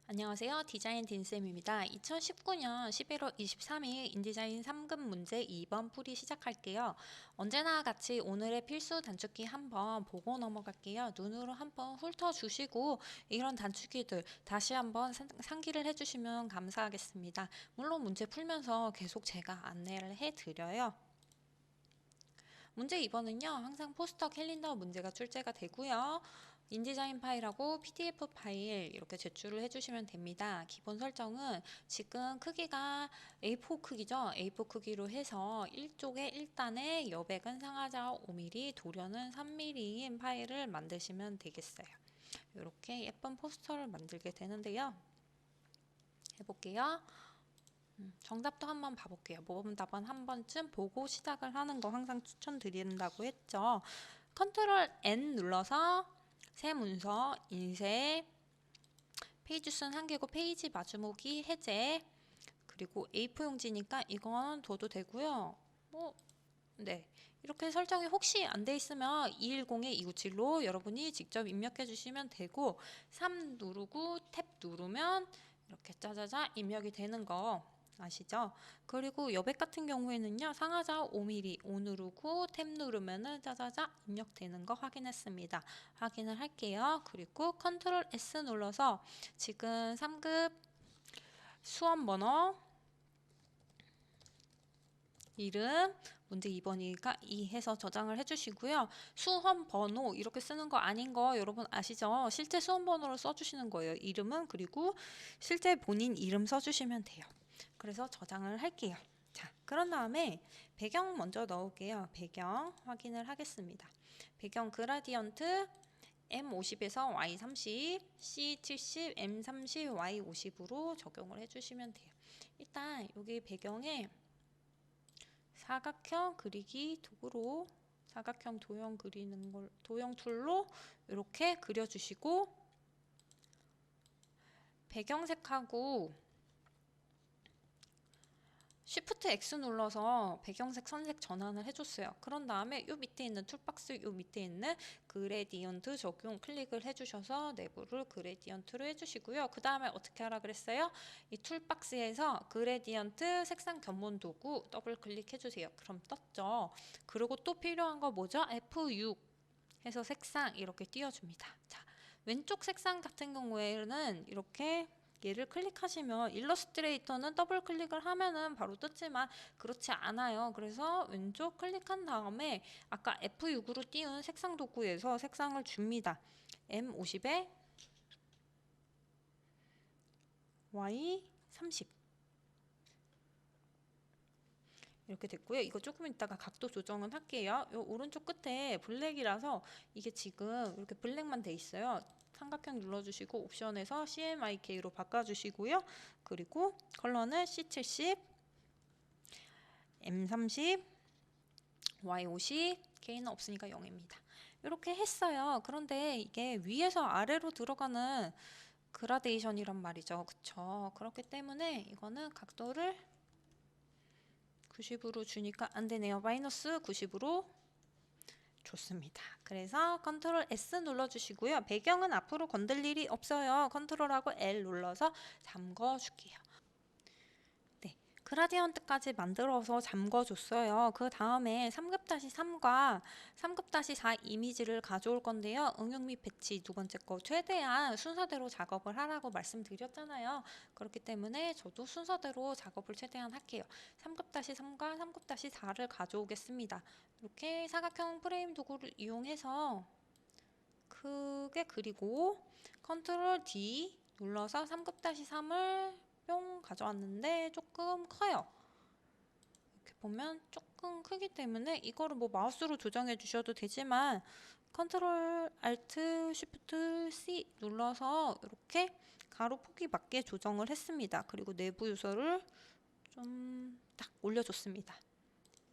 안녕하세요. 디자인 딘쌤입니다. 2019년 11월 23일 인디자인 3급 문제 2번 풀이 시작할게요. 언제나 같이 오늘의 필수 단축키 한번 보고 넘어갈게요. 눈으로 한번 훑어주시고 이런 단축키들 다시 한번 상기를 해주시면 감사하겠습니다. 물론 문제 풀면서 계속 제가 안내를 해드려요. 문제 2번은요. 항상 포스터 캘린더 문제가 출제가 되고요. 인디자인 파일하고 PDF 파일 이렇게 제출을 해주시면 됩니다. 기본 설정은 지금 크기가 A4 크기죠. A4 크기로 해서 1쪽에 1단에 여백은 상하좌 5mm, 도련은 3mm인 파일을 만드시면 되겠어요. 이렇게 예쁜 포스터를 만들게 되는데요. 해볼게요. 정답도 한번 봐볼게요. 모범 답안 한 번쯤 보고 시작을 하는 거 항상 추천드린다고 했죠. 컨트롤 N 눌러서 새 문서, 인쇄, 페이지 수는 한 개고 페이지 마주보기 해제, 그리고 A4 용지니까 이건 둬도 되고요. 네, 이렇게 설정이 혹시 안 돼 있으면 210-297로 여러분이 직접 입력해 주시면 되고 3 누르고 탭 누르면 이렇게 짜자자 입력이 되는 거 아시죠? 그리고 여백 같은 경우에는요, 상하좌 5mm 5 누르고 탭 누르면은 짜자자 입력되는 거 확인했습니다. 확인을 할게요. 그리고 컨트롤 S 눌러서 지금 3급 수험 번호, 이름, 문제 2번이니까 2 해서 저장을 해주시고요. 수험 번호 이렇게 쓰는 거 아닌 거 여러분 아시죠? 실제 수험 번호로 써주시는 거예요. 이름은 그리고 실제 본인 이름 써주시면 돼요. 그래서 저장을 할게요. 자, 그런 다음에 배경 먼저 넣을게요. 배경 확인을 하겠습니다. 배경 그라디언트 M50에서 Y30, C70, M30, Y50으로 적용을 해주시면 돼요. 일단 여기 배경에 사각형 그리기 도구로 사각형 도형 그리는 걸 도형 툴로 이렇게 그려주시고 배경색하고 Shift X 눌러서 배경색 선색 전환을 해줬어요. 그런 다음에 요 밑에 있는 툴박스 요 밑에 있는 그레디언트 적용 클릭을 해주셔서 내부를 그레디언트로 해주시고요. 그 다음에 어떻게 하라 그랬어요? 이 툴박스에서 그레디언트 색상 견본 도구 더블 클릭해주세요. 그럼 떴죠. 그리고 또 필요한 거 뭐죠? F6 해서 색상 이렇게 띄워줍니다. 자, 왼쪽 색상 같은 경우에는 이렇게 얘를 클릭하시면 일러스트레이터는 더블 클릭을 하면은 바로 떴지만 그렇지 않아요. 그래서 왼쪽 클릭한 다음에 아까 F6으로 띄운 색상 도구에서 색상을 줍니다. M50에 Y30 이렇게 됐고요. 이거 조금 이따가 각도 조정은 할게요. 요 오른쪽 끝에 블랙이라서 이게 지금 이렇게 블랙만 돼 있어요. 삼각형 눌러주시고 옵션에서 CMYK로 바꿔주시고요. 그리고 컬러는 C70, M30, Y50, K는 없으니까 0입니다. 이렇게 했어요. 그런데 이게 위에서 아래로 들어가는 그라데이션이란 말이죠. 그쵸? 그렇기 때문에 이거는 각도를 90으로 주니까 안 되네요. 마이너스 90으로 좋습니다. 그래서 컨트롤 S 눌러주시고요. 배경은 앞으로 건들 일이 없어요. 컨트롤하고 L 눌러서 잠궈줄게요. 네, 그라디언트까지 만들어서 잠궈줬어요. 그 다음에 3급-3과 3급-4 이미지를 가져올 건데요. 응용 및 배치 두 번째 거 최대한 순서대로 작업을 하라고 말씀드렸잖아요. 그렇기 때문에 저도 순서대로 작업을 최대한 할게요. 3급-3과 3급-4를 가져오겠습니다. 이렇게 사각형 프레임 도구를 이용해서 크게 그리고 컨트롤 D 눌러서 3급-3을 뿅 가져왔는데 조금 커요. 이렇게 보면 조금 크기 때문에 이거를 뭐 마우스로 조정해 주셔도 되지만 컨트롤 알트 쉬프트 C 눌러서 이렇게 가로 폭이 맞게 조정을 했습니다. 그리고 내부 요소를 좀 딱 올려줬습니다.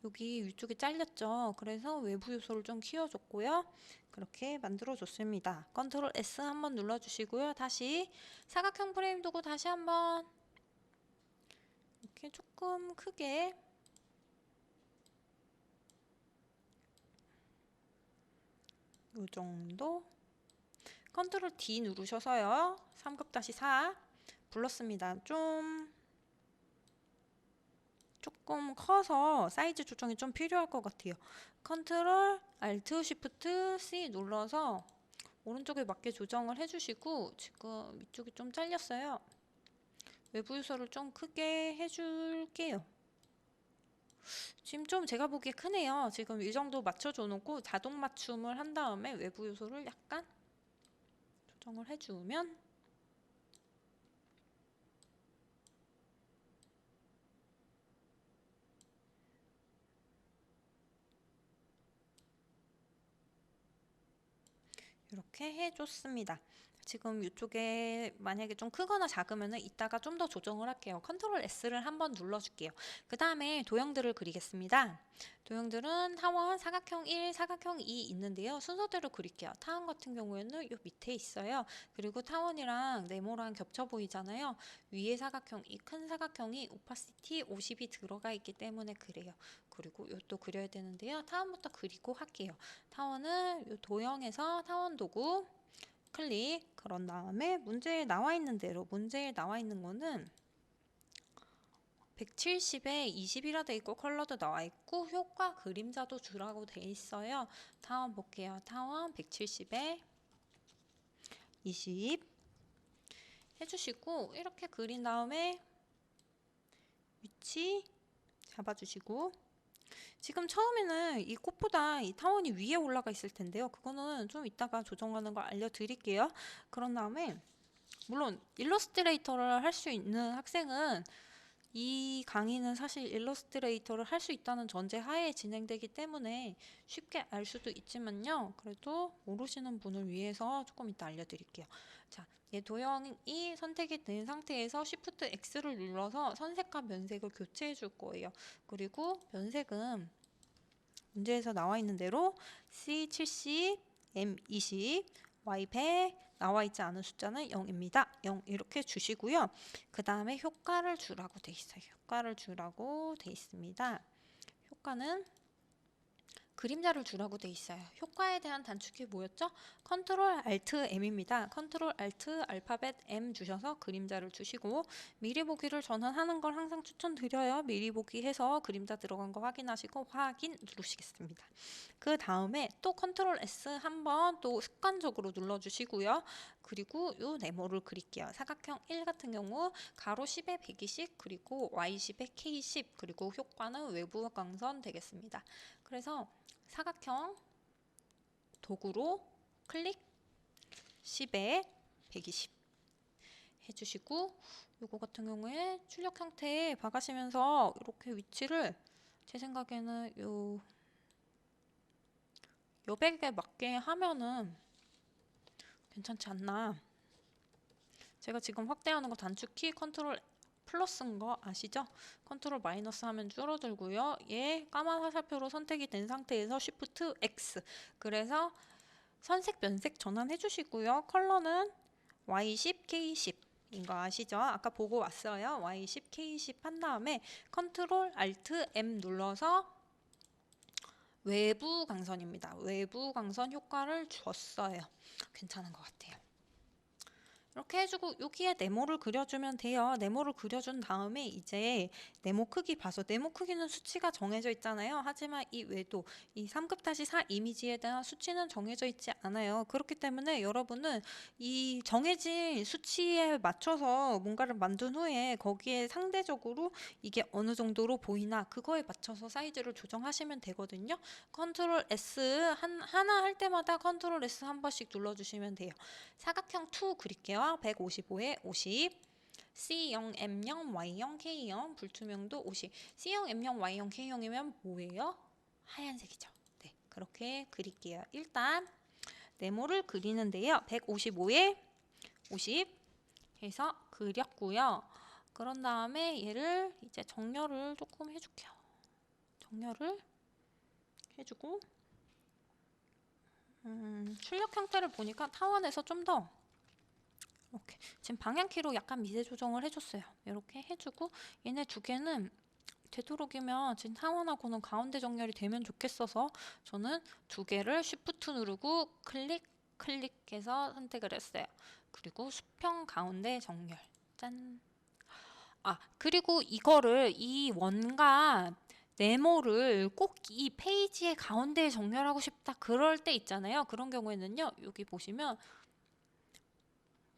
여기 위쪽이 잘렸죠. 그래서 외부 요소를 좀 키워줬고요. 그렇게 만들어줬습니다. 컨트롤 S 한번 눌러주시고요. 다시 사각형 프레임 두고 다시 한번 이렇게 조금 크게 이 정도 컨트롤 D 누르셔서요. 3급-4 불렀습니다. 조금 커서 사이즈 조정이 좀 필요할 것 같아요. 컨트롤 알트 쉬프트 C 눌러서 오른쪽에 맞게 조정을 해주시고, 지금 이쪽이 좀 잘렸어요. 외부 요소를 좀 크게 해줄게요. 지금 좀 제가 보기에 크네요. 지금 이 정도 맞춰줘 놓고 자동 맞춤을 한 다음에 외부 요소를 약간 조정을 해주면 이렇게 해줬습니다. 지금 이쪽에 만약에 좀 크거나 작으면은 이따가 좀 더 조정을 할게요. 컨트롤 S를 한번 눌러줄게요. 그 다음에 도형들을 그리겠습니다. 도형들은 타원, 사각형 1, 사각형 2 있는데요. 순서대로 그릴게요. 타원 같은 경우에는 요 밑에 있어요. 그리고 타원이랑 네모랑 겹쳐 보이잖아요. 위에 사각형, 이 큰 사각형이 오파시티 50이 들어가 있기 때문에 그래요. 그리고 요것도 그려야 되는데요. 타원부터 그리고 할게요. 타원은 요 도형에서 타원 도구 클릭, 그런 다음에 문제에 나와 있는 대로, 문제에 나와 있는 거는 170에 20이라 돼 있고 컬러도 나와 있고 효과 그림자도 주라고 돼 있어요. 타원 볼게요. 타원 170에 20 해주시고, 이렇게 그린 다음에 위치 잡아주시고, 지금 처음에는 이 꽃보다 이 타원이 위에 올라가 있을 텐데요. 그거는 좀 이따가 조정하는 걸 알려드릴게요. 그런 다음에 물론 일러스트레이터를 할 수 있는 학생은, 이 강의는 사실 일러스트레이터를 할 수 있다는 전제 하에 진행되기 때문에 쉽게 알 수도 있지만요. 그래도 모르시는 분을 위해서 조금 이따 알려드릴게요. 자, 얘 도형이 선택이 된 상태에서 Shift X를 눌러서 선색과 면색을 교체해 줄 거예요. 그리고 면색은 문제에서 나와 있는 대로 C70, M20, Y100 나와 있지 않은 숫자는 0입니다. 0 이렇게 주시고요. 그 다음에 효과를 주라고 돼 있어요. 효과를 주라고 돼 있습니다. 효과는 그림자를 주라고 돼 있어요. 효과에 대한 단축키 뭐였죠? 컨트롤 알트 M입니다. 컨트롤 알트 알파벳 M 주셔서 그림자를 주시고, 미리 보기를 저는 하는 걸 항상 추천드려요. 미리 보기 해서 그림자 들어간 거 확인하시고 확인 누르시겠습니다. 그 다음에 또 컨트롤 S 한번 또 습관적으로 눌러주시고요. 그리고 요 네모를 그릴게요. 사각형 1 같은 경우 가로 10에 120 그리고 Y 10에 K 10 그리고 효과는 외부 광선 되겠습니다. 그래서 사각형 도구로 클릭 10에 120 해주시고, 요거 같은 경우에 출력 형태에 박으시면서 이렇게 위치를 제 생각에는 여백에 맞게 하면은 괜찮지 않나. 제가 지금 확대하는 거 단축키 컨트롤 플러스인 거 아시죠? 컨트롤 마이너스 하면 줄어들고요. 얘 까만 화살표로 선택이 된 상태에서 Shift X. 그래서 선색, 면색 전환해 주시고요. 컬러는 Y10, K10 인 거 아시죠? 아까 보고 왔어요. Y10, K10 한 다음에 컨트롤 Alt M 눌러서 외부 광선입니다. 외부 광선 효과를 줬어요. 괜찮은 것 같아요. 이렇게 해주고 여기에 네모를 그려주면 돼요. 네모를 그려준 다음에 이제 네모 크기 봐서, 네모 크기는 수치가 정해져 있잖아요. 하지만 이 외도 이 3급-4 이미지에 대한 수치는 정해져 있지 않아요. 그렇기 때문에 여러분은 이 정해진 수치에 맞춰서 뭔가를 만든 후에 거기에 상대적으로 이게 어느 정도로 보이나 그거에 맞춰서 사이즈를 조정하시면 되거든요. 컨트롤 S 하나 할 때마다 컨트롤 S 한 번씩 눌러주시면 돼요. 사각형 2 그릴게요. 155에 50, C0, M0, Y0, K0, 불투명도 50. C0, M0, Y0, K0이면 뭐예요? 하얀색이죠. 네, 그렇게 그릴게요. 일단 네모를 그리는데요. 155에 50 해서 그렸고요. 그런 다음에 얘를 이제 정렬을 조금 해줄게요. 정렬을 해주고, 출력 형태를 보니까 타원에서 좀 더 이렇게 지금 방향키로 약간 미세 조정을 해줬어요. 이렇게 해주고, 얘네 두 개는 되도록이면 지금 타원하고는 가운데 정렬이 되면 좋겠어서 저는 두 개를 Shift 누르고 클릭해서 선택을 했어요. 그리고 수평 가운데 정렬. 짠. 그리고 이거를 이 원과 네모를 꼭 이 페이지의 가운데에 정렬하고 싶다 그럴 때 있잖아요. 그런 경우에는요. 여기 보시면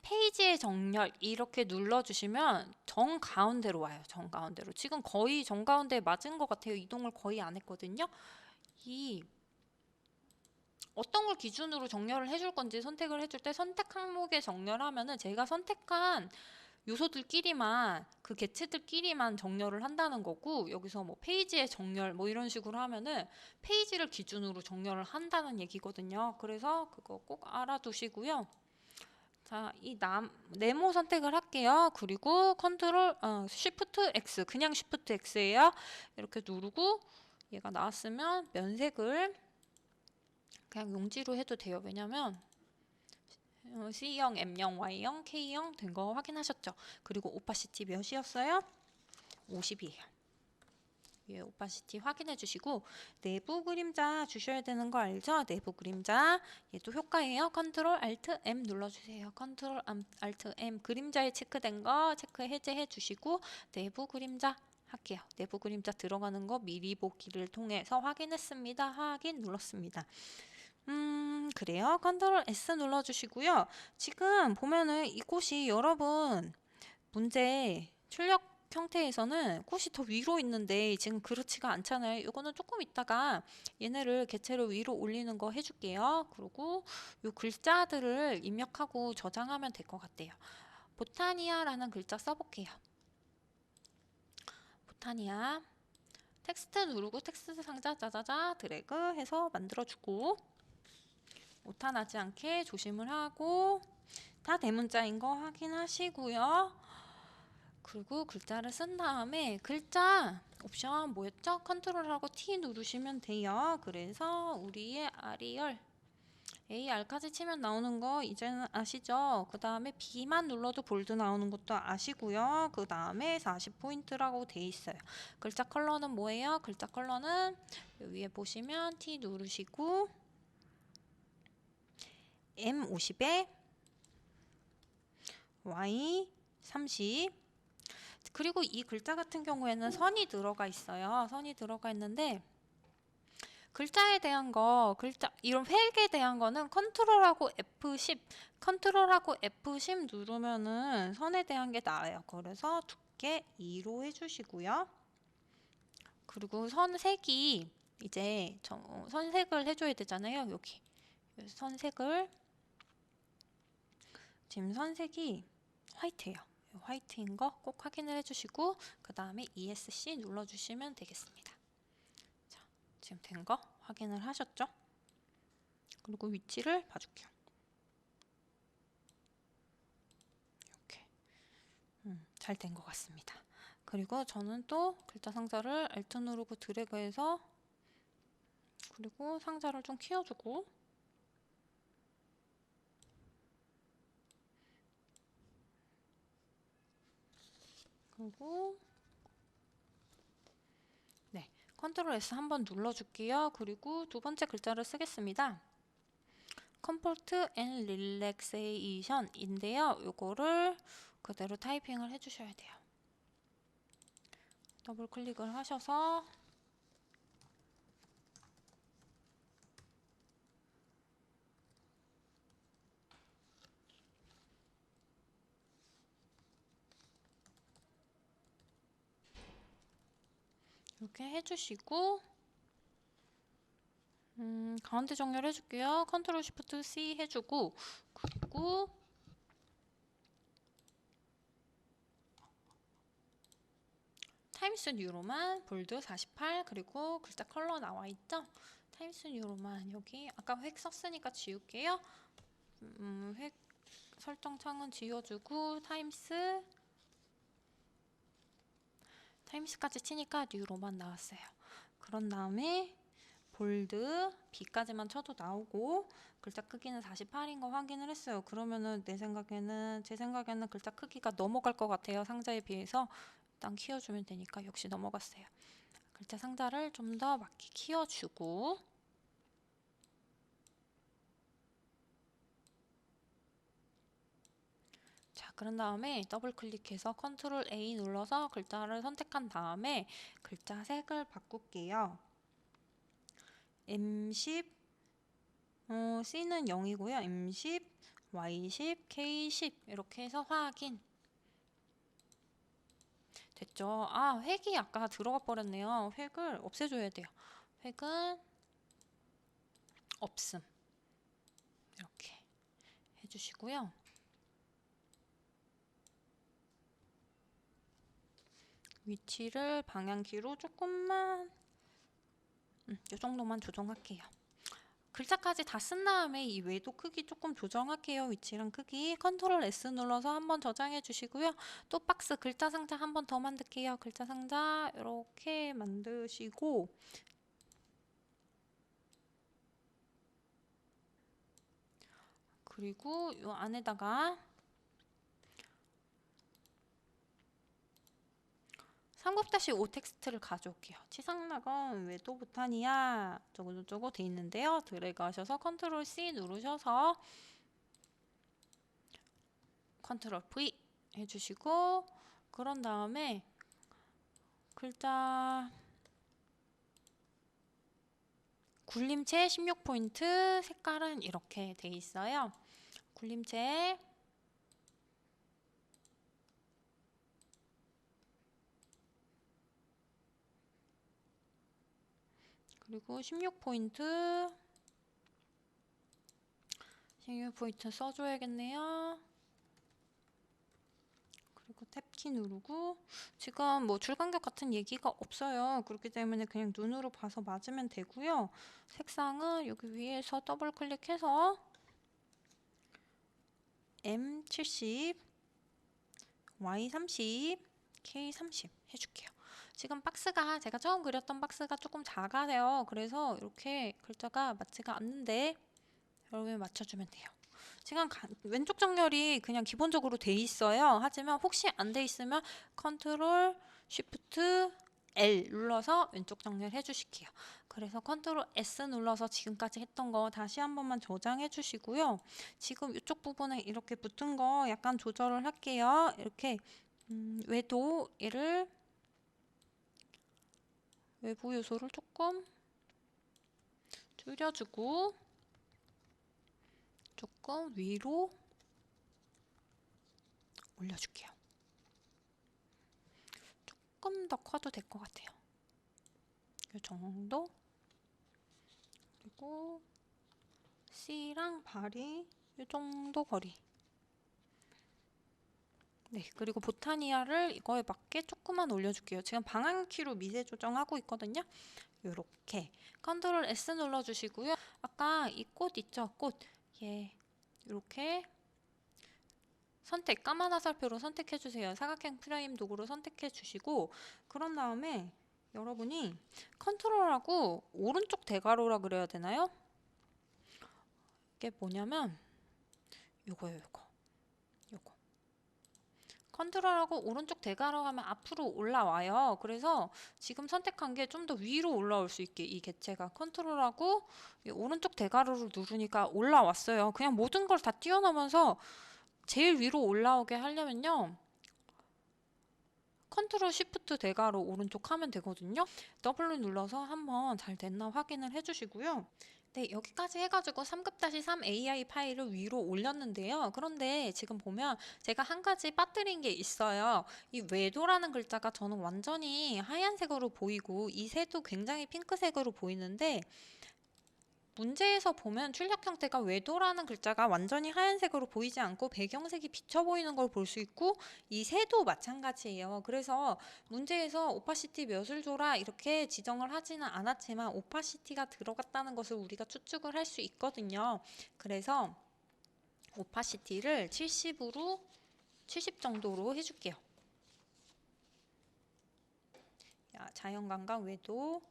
페이지의 정렬 이렇게 눌러주시면 정가운데로 와요. 정가운데로. 지금 거의 정가운데에 맞은 것 같아요. 이동을 거의 안 했거든요. 이 어떤 걸 기준으로 정렬을 해줄 건지 선택을 해줄 때 선택 항목에 정렬하면은 제가 선택한 요소들끼리만 그 개체들끼리만 정렬을 한다는 거고, 여기서 뭐 페이지의 정렬 뭐 이런 식으로 하면은 페이지를 기준으로 정렬을 한다는 얘기거든요. 그래서 그거 꼭 알아두시고요. 자, 네모 선택을 할게요. 그리고 Shift X, 그냥 Shift X예요. 이렇게 누르고 얘가 나왔으면 면색을 그냥 용지로 해도 돼요. 왜냐면 C형, M형, Y형, K형 된 거 확인하셨죠? 그리고 오파시티 몇이었어요? 50이에요. 예, 오파시티 확인해 주시고 내부 그림자 주셔야 되는 거 알죠? 내부 그림자 얘도 효과예요. 컨트롤 Alt M 눌러주세요. 컨트롤 Alt M 그림자에 체크된 거 체크 해제해 주시고 내부 그림자 할게요. 내부 그림자 들어가는 거 미리 보기를 통해서 확인했습니다. 확인 눌렀습니다. 그래요. 컨트롤 S 눌러주시고요. 지금 보면은 이 꽃이 여러분 문제 출력 형태에서는 꽃이 더 위로 있는데 지금 그렇지가 않잖아요. 이거는 조금 있다가 얘네를 개체를 위로 올리는 거 해줄게요. 그리고 이 글자들을 입력하고 저장하면 될 것 같아요. 보타니아라는 글자 써볼게요. 보타니아 텍스트 누르고 텍스트 상자 짜자자 드래그 해서 만들어주고 오타 나지 않게 조심을 하고 다 대문자인 거 확인하시고요. 그리고 글자를 쓴 다음에 글자 옵션 뭐였죠? 컨트롤하고 T 누르시면 돼요. 그래서 우리의 아리얼 AR까지 치면 나오는 거 이제는 아시죠? 그 다음에 B만 눌러도 볼드 나오는 것도 아시고요. 그 다음에 40포인트라고 돼 있어요. 글자 컬러는 뭐예요? 글자 컬러는 위에 보시면 T 누르시고 M50에 Y30 그리고 이 글자 같은 경우에는 선이 들어가 있어요. 선이 들어가 있는데 글자에 대한 거, 이런 획에 대한 거는 컨트롤하고 F10 누르면은 선에 대한 게 나와요. 그래서 두께 2로 해주시고요. 그리고 선색이 이제 선색을 해줘야 되잖아요. 여기 선색을 지금 선색이 화이트예요. 화이트인 거 꼭 확인을 해주시고 그 다음에 ESC 눌러주시면 되겠습니다. 자, 지금 된 거 확인을 하셨죠? 그리고 위치를 봐줄게요. 이렇게 잘 된 것 같습니다. 그리고 저는 또 글자 상자를 Alt 누르고 드래그해서 그리고 상자를 좀 키워주고 그리고 네, 컨트롤 S 한번 눌러줄게요. 그리고 두 번째 글자를 쓰겠습니다. 컴포트 앤 릴렉세이션인데요. 요거를 그대로 타이핑을 해주셔야 돼요. 더블 클릭을 하셔서 이렇게 해주시고 가운데 정렬 해줄게요. 컨트롤 쉬프트 C 해주고 그리고 타임스 뉴로만 볼드 48 그리고 글자 컬러 나와 있죠? 타임스 뉴로만 여기 아까 획 썼으니까 지울게요. 획 설정 창은 지워주고 타임스까지 치니까 뉴로만 나왔어요. 그런 다음에 볼드 B까지만 쳐도 나오고 글자 크기는 48인 거 확인을 했어요. 그러면은 제 생각에는 글자 크기가 넘어갈 것 같아요. 상자에 비해서 일단 키워주면 되니까 역시 넘어갔어요. 글자 상자를 좀 더 맞게 키워주고 자 그런 다음에 더블 클릭해서 컨트롤 A 눌러서 글자를 선택한 다음에 글자 색을 바꿀게요. M10, C는 0이고요. M10, Y10, K10 이렇게 해서 확인. 됐죠? 아, 획이 아까 들어가 버렸네요. 획을 없애줘야 돼요. 획은 없음. 이렇게 해주시고요. 위치를 방향키로 조금만 이 정도만 조정할게요. 글자까지 다 쓴 다음에 이 외도 크기 조금 조정할게요. 위치랑 크기. 컨트롤 S 눌러서 한번 저장해 주시고요. 또 박스 글자 상자 한 번 더 만들게요. 글자 상자 이렇게 만드시고 그리고 이 안에다가 3-5 텍스트를 가져올게요. 치상락은 외도 보타니아 저거저거 돼 있는데요. 드래그 하셔서 컨트롤 C 누르셔서 컨트롤 V 해주시고 그런 다음에 글자 굴림체 16포인트 색깔은 이렇게 돼 있어요. 굴림체 그리고 16포인트 써줘야겠네요. 그리고 탭키 누르고 지금 뭐 줄간격 같은 얘기가 없어요. 그렇기 때문에 그냥 눈으로 봐서 맞으면 되고요. 색상은 여기 위에서 더블 클릭해서 M70, Y30, K30 해줄게요. 지금 박스가 제가 처음 그렸던 박스가 조금 작아요. 그래서 이렇게 글자가 맞지가 않는데 여러분이 맞춰주면 돼요. 지금 왼쪽 정렬이 그냥 기본적으로 돼 있어요. 하지만 혹시 안 돼 있으면 컨트롤 쉬프트 L 눌러서 왼쪽 정렬 해주실게요. 그래서 컨트롤 S 눌러서 지금까지 했던 거 다시 한 번만 저장해 주시고요. 지금 이쪽 부분에 이렇게 붙은 거 약간 조절을 할게요. 이렇게 외도 얘를 외부 요소를 조금 줄여주고 조금 위로 올려줄게요. 조금 더 커도 될 것 같아요. 이 정도. 그리고 C랑 발이 이 정도 거리. 네, 그리고 보타니아를 이거에 맞게 조금만 올려줄게요. 지금 방향키로 미세 조정하고 있거든요. 요렇게 컨트롤 S 눌러주시고요. 아까 이 꽃 있죠? 꽃. 예, 이렇게 선택, 까만 화살표로 선택해주세요. 사각형 프레임 도구로 선택해주시고 그런 다음에 여러분이 컨트롤하고 오른쪽 대괄호라 그래야 되나요? 이게 뭐냐면 요거예요, 요거. 컨트롤하고 오른쪽 대괄호 하면 앞으로 올라와요. 그래서 지금 선택한 게 좀 더 위로 올라올 수 있게 이 개체가 컨트롤하고 오른쪽 대괄호를 누르니까 올라왔어요. 그냥 모든 걸 다 뛰어넘어서 제일 위로 올라오게 하려면요. 컨트롤 쉬프트 대괄호 오른쪽 하면 되거든요. W 눌러서 한번 잘 됐나 확인을 해주시고요. 네, 여기까지 해가지고 3급-3 AI 파일을 위로 올렸는데요. 그런데 지금 보면 제가 한 가지 빠뜨린 게 있어요. 이 외도라는 글자가 저는 완전히 하얀색으로 보이고 이 새도 굉장히 핑크색으로 보이는데 문제에서 보면 출력 형태가 외도라는 글자가 완전히 하얀색으로 보이지 않고 배경색이 비쳐 보이는 걸 볼 수 있고 이 새도 마찬가지예요. 그래서 문제에서 오파시티 몇을 줘라 이렇게 지정을 하지는 않았지만 오파시티가 들어갔다는 것을 우리가 추측을 할 수 있거든요. 그래서 오파시티를 70 정도로 해줄게요. 자연감각 외도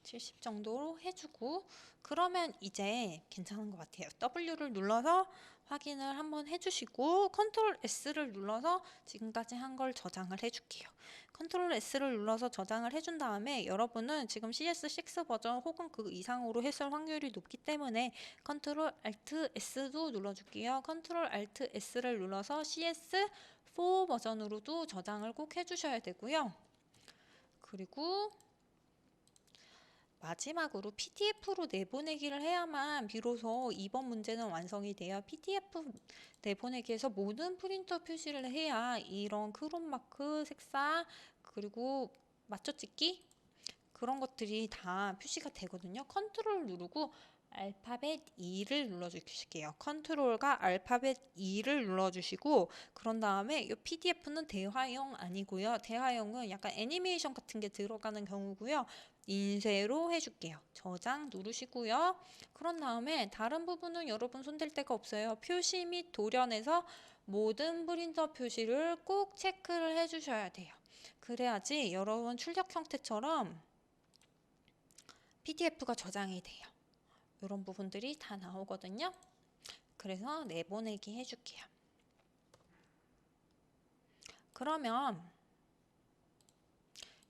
70 정도로 해주고 그러면 이제 괜찮은 것 같아요. W를 눌러서 확인을 한번 해주시고 컨트롤 S를 눌러서 지금까지 한 걸 저장을 해줄게요. 컨트롤 S를 눌러서 저장을 해준 다음에 여러분은 지금 CS6 버전 혹은 그 이상으로 했을 확률이 높기 때문에 컨트롤 Alt S도 눌러줄게요. 컨트롤 Alt S를 눌러서 CS4 버전으로도 저장을 꼭 해주셔야 되고요. 그리고 마지막으로 PDF로 내보내기를 해야만 비로소 이번 문제는 완성이 돼요. PDF 내보내기에서 모든 프린터 표시를 해야 이런 크롬마크, 색상, 그리고 맞춰찍기 그런 것들이 다 표시가 되거든요. 컨트롤 누르고 알파벳 E를 눌러주실게요. 컨트롤과 알파벳 E를 눌러주시고 그런 다음에 이 PDF는 대화형 아니고요. 대화형은 약간 애니메이션 같은 게 들어가는 경우고요. 인쇄로 해줄게요. 저장 누르시고요. 그런 다음에 다른 부분은 여러분 손댈 데가 없어요. 표시 및 도련에서 모든 프린터 표시를 꼭 체크를 해주셔야 돼요. 그래야지 여러분 출력 형태처럼 PDF가 저장이 돼요. 이런 부분들이 다 나오거든요. 그래서 내보내기 해줄게요. 그러면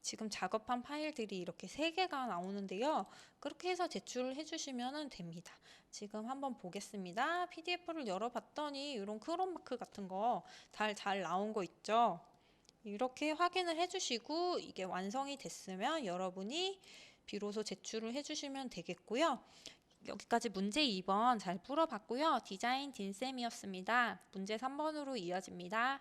지금 작업한 파일들이 이렇게 3개가 나오는데요. 그렇게 해서 제출을 해주시면 됩니다. 지금 한번 보겠습니다. PDF를 열어봤더니 이런 크롬마크 같은 거 잘 나온 거 있죠. 이렇게 확인을 해주시고 이게 완성이 됐으면 여러분이 비로소 제출을 해주시면 되겠고요. 여기까지 문제 2번 잘 풀어봤고요. 디자인 딘쌤이었습니다. 문제 3번으로 이어집니다.